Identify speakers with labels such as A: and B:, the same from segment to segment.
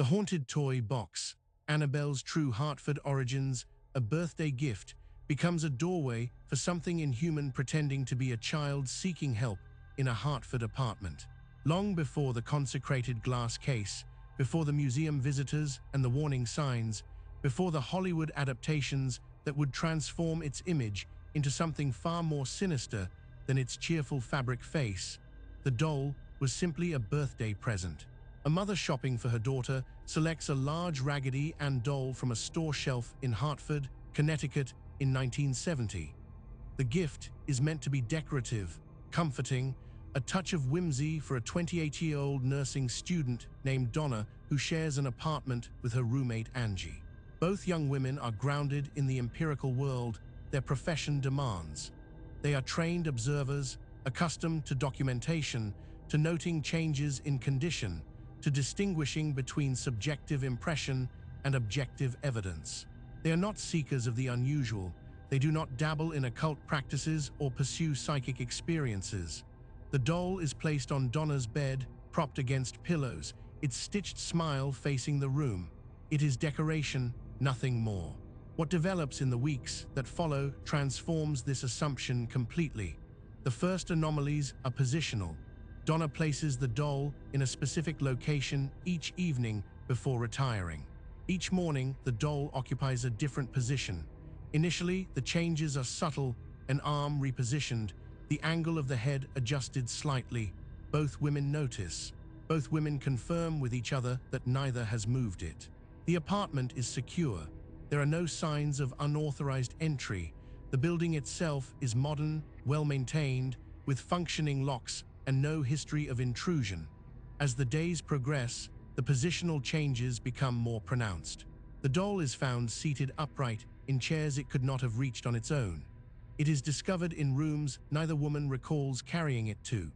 A: The haunted toy box, Annabelle's true Hartford origins, a birthday gift, becomes a doorway for something inhuman pretending to be a child seeking help in a Hartford apartment. Long before the consecrated glass case, before the museum visitors and the warning signs, before the Hollywood adaptations that would transform its image into something far more sinister than its cheerful fabric face, the doll was simply a birthday present. A mother shopping for her daughter selects a large Raggedy Ann doll from a store shelf in Hartford, Connecticut in 1970. The gift is meant to be decorative, comforting, a touch of whimsy for a 28-year-old nursing student named Donna who shares an apartment with her roommate Angie. Both young women are grounded in the empirical world their profession demands. They are trained observers, accustomed to documentation, to noting changes in condition, to distinguishing between subjective impression and objective evidence. They are not seekers of the unusual. They do not dabble in occult practices or pursue psychic experiences. The doll is placed on Donna's bed, propped against pillows, its stitched smile facing the room. It is decoration, nothing more. What develops in the weeks that follow transforms this assumption completely. The first anomalies are positional. Donna places the doll in a specific location each evening before retiring. Each morning, the doll occupies a different position. Initially, the changes are subtle, an arm repositioned, the angle of the head adjusted slightly. Both women notice. Both women confirm with each other that neither has moved it. The apartment is secure. There are no signs of unauthorized entry. The building itself is modern, well-maintained, with functioning locks and no history of intrusion. As the days progress, the positional changes become more pronounced. The doll is found seated upright in chairs it could not have reached on its own. It is discovered in rooms neither woman recalls carrying it to.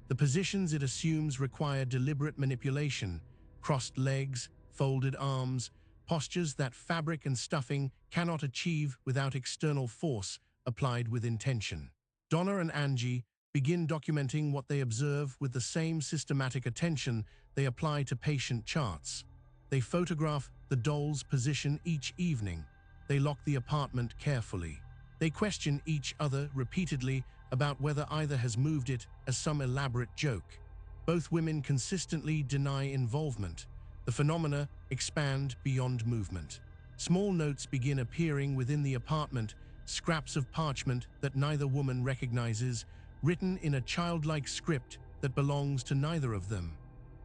A: The positions it assumes require deliberate manipulation, crossed legs, folded arms, postures that fabric and stuffing cannot achieve without external force applied with intention. Donna and Angie begin documenting what they observe with the same systematic attention they apply to patient charts. They photograph the doll's position each evening. They lock the apartment carefully. They question each other repeatedly about whether either has moved it as some elaborate joke. Both women consistently deny involvement. The phenomena expand beyond movement. Small notes begin appearing within the apartment, scraps of parchment that neither woman recognizes, written in a childlike script that belongs to neither of them.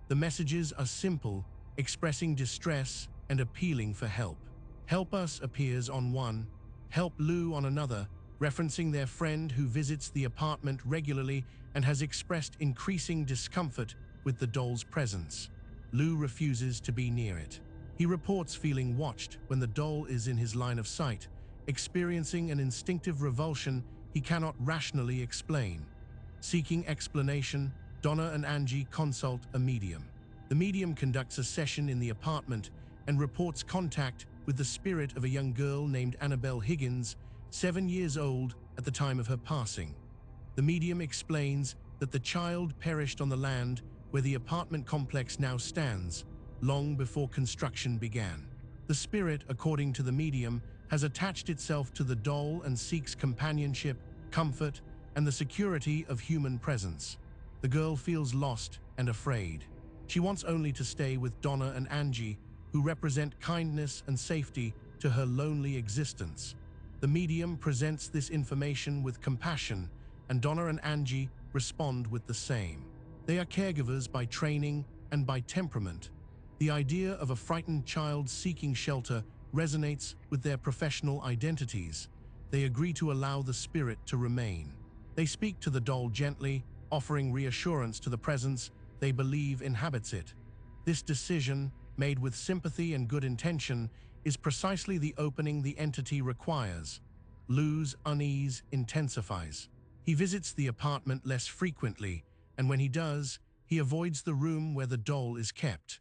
A: The messages are simple, expressing distress and appealing for help. Help us appears on one, help Lou on another, referencing their friend who visits the apartment regularly and has expressed increasing discomfort with the doll's presence. Lou refuses to be near it. He reports feeling watched when the doll is in his line of sight, experiencing an instinctive revulsion he cannot rationally explain. Seeking explanation, Donna and Angie consult a medium. The medium conducts a session in the apartment and reports contact with the spirit of a young girl named Annabelle Higgins, 7 years old at the time of her passing. The medium explains that the child perished on the land where the apartment complex now stands, long before construction began. The spirit, according to the medium, has attached itself to the doll and seeks companionship, comfort, and the security of human presence. The girl feels lost and afraid. She wants only to stay with Donna and Angie, who represent kindness and safety to her lonely existence. The medium presents this information with compassion, and Donna and Angie respond with the same. They are caregivers by training and by temperament. The idea of a frightened child seeking shelter resonates with their professional identities. They agree to allow the spirit to remain. They speak to the doll gently, offering reassurance to the presence they believe inhabits it. This decision, made with sympathy and good intention, is precisely the opening the entity requires. Lou's unease intensifies. He visits the apartment less frequently, and when he does, he avoids the room where the doll is kept.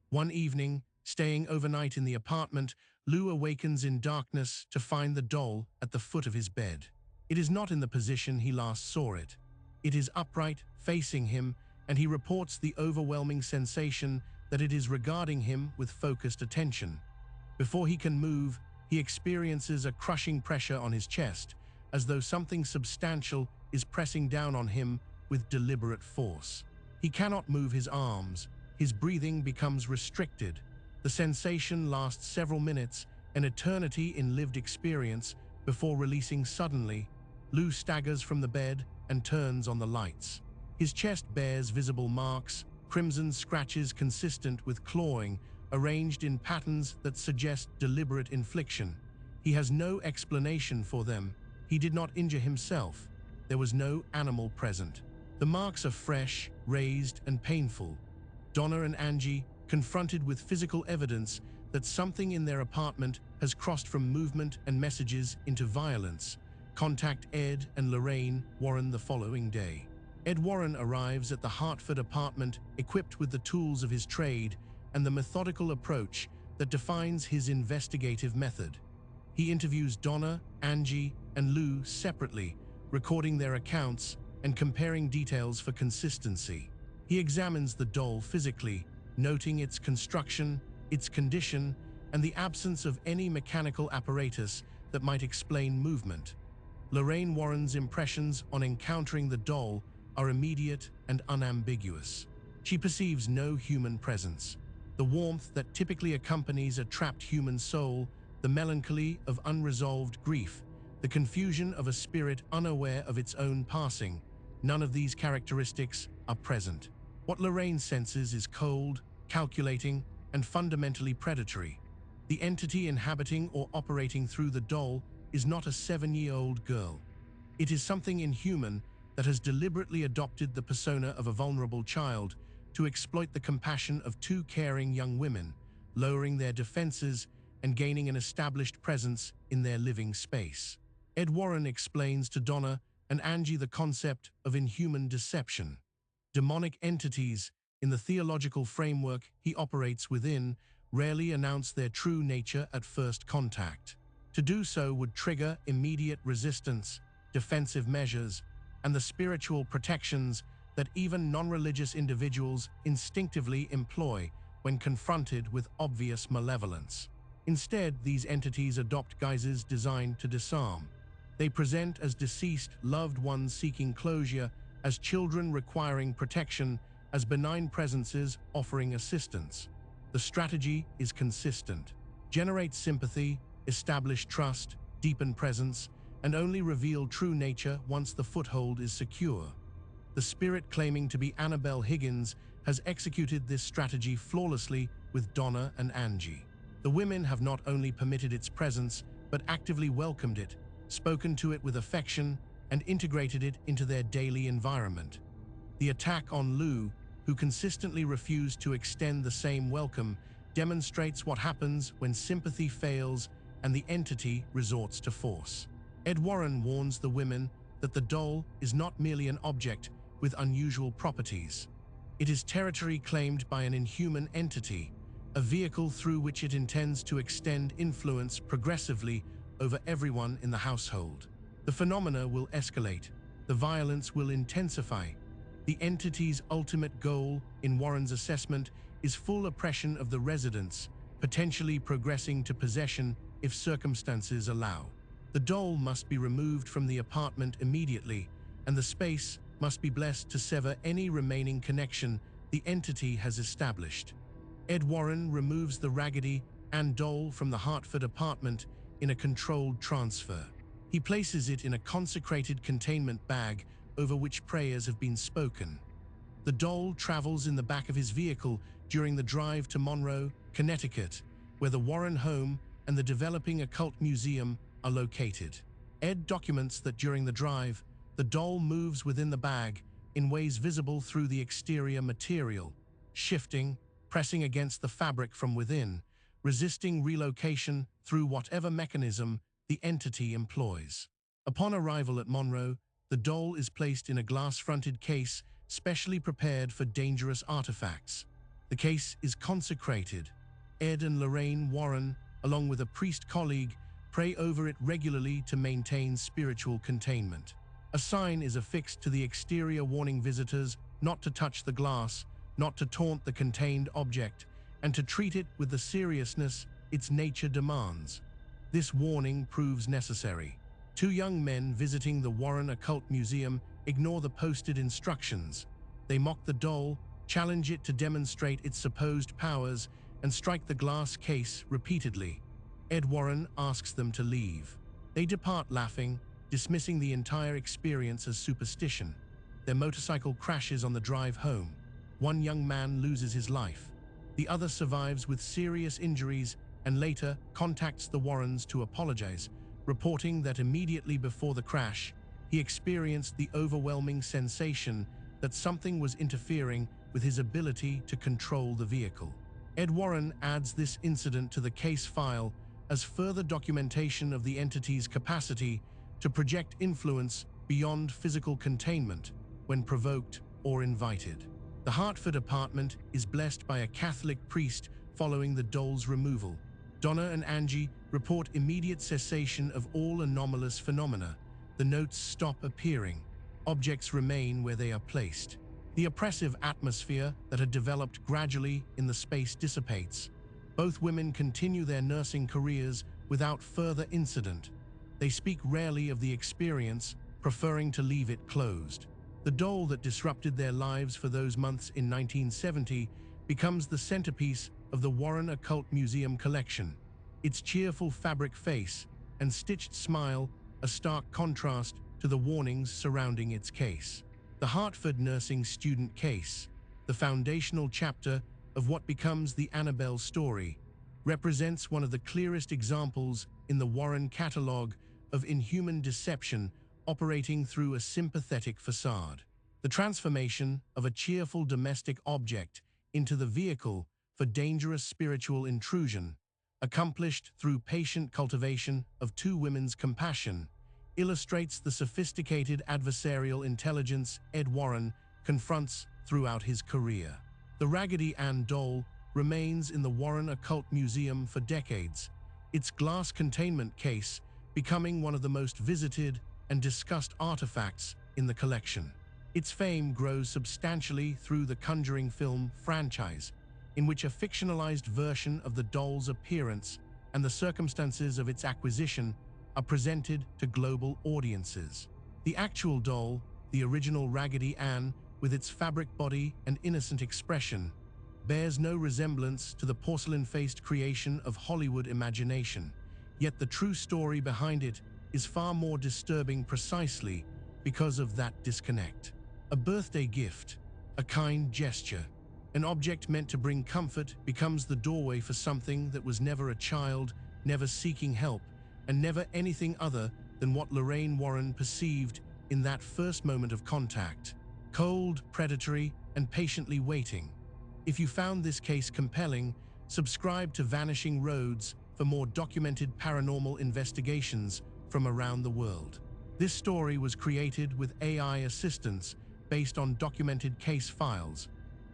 A: One evening, staying overnight in the apartment, Lou awakens in darkness to find the doll at the foot of his bed. It is not in the position he last saw it. It is upright, facing him, and he reports the overwhelming sensation that it is regarding him with focused attention. Before he can move, he experiences a crushing pressure on his chest, as though something substantial is pressing down on him with deliberate force. He cannot move his arms. His breathing becomes restricted. The sensation lasts several minutes, an eternity in lived experience, before releasing suddenly. Lou staggers from the bed and turns on the lights. His chest bears visible marks, crimson scratches consistent with clawing, arranged in patterns that suggest deliberate infliction. He has no explanation for them. He did not injure himself. There was no animal present. The marks are fresh, raised, and painful. Donna and Angie, confronted with physical evidence that something in their apartment has crossed from movement and messages into violence, contact Ed and Lorraine Warren the following day. Ed Warren arrives at the Hartford apartment equipped with the tools of his trade and the methodical approach that defines his investigative method. He interviews Donna, Angie, and Lou separately, recording their accounts and comparing details for consistency. He examines the doll physically, noting its construction, its condition, and the absence of any mechanical apparatus that might explain movement. Lorraine Warren's impressions on encountering the doll are immediate and unambiguous. She perceives no human presence. The warmth that typically accompanies a trapped human soul, the melancholy of unresolved grief, the confusion of a spirit unaware of its own passing, none of these characteristics are present. What Lorraine senses is cold, calculating, and fundamentally predatory. The entity inhabiting or operating through the doll is not a 7-year-old girl. It is something inhuman that has deliberately adopted the persona of a vulnerable child to exploit the compassion of two caring young women, lowering their defenses and gaining an established presence in their living space. Ed Warren explains to Donna and Angie the concept of inhuman deception. Demonic entities, in the theological framework he operates within, rarely announce their true nature at first contact. To do so would trigger immediate resistance, defensive measures, and the spiritual protections that even non-religious individuals instinctively employ when confronted with obvious malevolence. Instead, these entities adopt guises designed to disarm. They present as deceased loved ones seeking closure, as children requiring protection, as benign presences offering assistance. The strategy is consistent. Generate sympathy, establish trust, deepen presence, and only reveal true nature once the foothold is secure. The spirit claiming to be Annabelle Higgins has executed this strategy flawlessly with Donna and Angie. The women have not only permitted its presence, but actively welcomed it, spoken to it with affection, and integrated it into their daily environment. The attack on Lou, who consistently refused to extend the same welcome, demonstrates what happens when sympathy fails and the entity resorts to force. Ed Warren warns the women that the doll is not merely an object with unusual properties. It is territory claimed by an inhuman entity, a vehicle through which it intends to extend influence progressively over everyone in the household. The phenomena will escalate. The violence will intensify. The entity's ultimate goal, in Warren's assessment, is full oppression of the residents, potentially progressing to possession if circumstances allow. The doll must be removed from the apartment immediately, and the space must be blessed to sever any remaining connection the entity has established. Ed Warren removes the Raggedy Ann doll from the Hartford apartment in a controlled transfer. He places it in a consecrated containment bag over which prayers have been spoken. The doll travels in the back of his vehicle during the drive to Monroe, Connecticut, where the Warren home and the developing occult museum are located. Ed documents that during the drive, the doll moves within the bag in ways visible through the exterior material, shifting, pressing against the fabric from within, resisting relocation through whatever mechanism the entity employs. Upon arrival at Monroe, the doll is placed in a glass-fronted case specially prepared for dangerous artifacts. The case is consecrated. Ed and Lorraine Warren, along with a priest colleague, pray over it regularly to maintain spiritual containment. A sign is affixed to the exterior warning visitors not to touch the glass, not to taunt the contained object, and to treat it with the seriousness its nature demands. This warning proves necessary. Two young men visiting the Warren Occult Museum ignore the posted instructions. They mock the doll, challenge it to demonstrate its supposed powers, and strike the glass case repeatedly. Ed Warren asks them to leave. They depart laughing, dismissing the entire experience as superstition. Their motorcycle crashes on the drive home. One young man loses his life. The other survives with serious injuries and later contacts the Warrens to apologize, reporting that immediately before the crash, he experienced the overwhelming sensation that something was interfering with his ability to control the vehicle. Ed Warren adds this incident to the case file as further documentation of the entity's capacity to project influence beyond physical containment when provoked or invited. The Hartford apartment is blessed by a Catholic priest following the doll's removal. Donna and Angie report immediate cessation of all anomalous phenomena. The notes stop appearing. Objects remain where they are placed. The oppressive atmosphere that had developed gradually in the space dissipates. Both women continue their nursing careers without further incident. They speak rarely of the experience, preferring to leave it closed. The doll that disrupted their lives for those months in 1970 becomes the centerpiece of the Warren Occult Museum collection. Its cheerful fabric face and stitched smile a stark contrast to the warnings surrounding its case. The Hartford nursing student case, the foundational chapter of what becomes the Annabelle story, represents one of the clearest examples in the Warren catalog of inhuman deception operating through a sympathetic facade. The transformation of a cheerful domestic object into the vehicle for dangerous spiritual intrusion, accomplished through patient cultivation of two women's compassion, illustrates the sophisticated adversarial intelligence Ed Warren confronts throughout his career. The Raggedy Ann doll remains in the Warren Occult Museum for decades, its glass containment case becoming one of the most visited and discussed artifacts in the collection. Its fame grows substantially through the Conjuring film franchise, in which a fictionalized version of the doll's appearance and the circumstances of its acquisition are presented to global audiences. The actual doll, the original Raggedy Ann, with its fabric body and innocent expression, bears no resemblance to the porcelain-faced creation of Hollywood imagination. Yet the true story behind it is far more disturbing precisely because of that disconnect. A birthday gift, a kind gesture, an object meant to bring comfort becomes the doorway for something that was never a child, never seeking help, and never anything other than what Lorraine Warren perceived in that first moment of contact: cold, predatory, and patiently waiting. If you found this case compelling, subscribe to Vanishing Roads for more documented paranormal investigations from around the world. This story was created with AI assistance based on documented case files.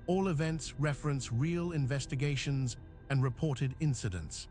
A: All events reference real investigations and reported incidents.